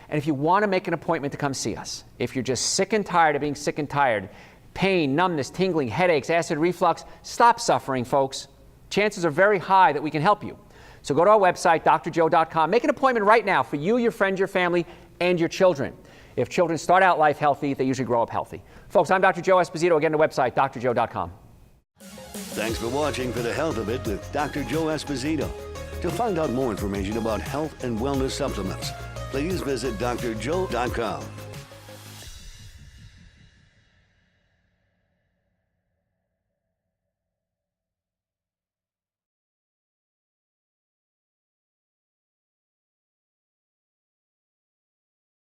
And if you want to make an appointment to come see us, if you're just sick and tired of being sick and tired, pain, numbness, tingling, headaches, acid reflux, stop suffering, folks. Chances are very high that we can help you. So go to our website, drjoe.com. Make an appointment right now for you, your friends, your family, and your children. If children start out life healthy, they usually grow up healthy. Folks, I'm Dr. Joe Esposito. Again, the website, drjoe.com. Thanks for watching For the Health of It with Dr. Joe Esposito. To find out more information about health and wellness supplements, please visit drjoe.com.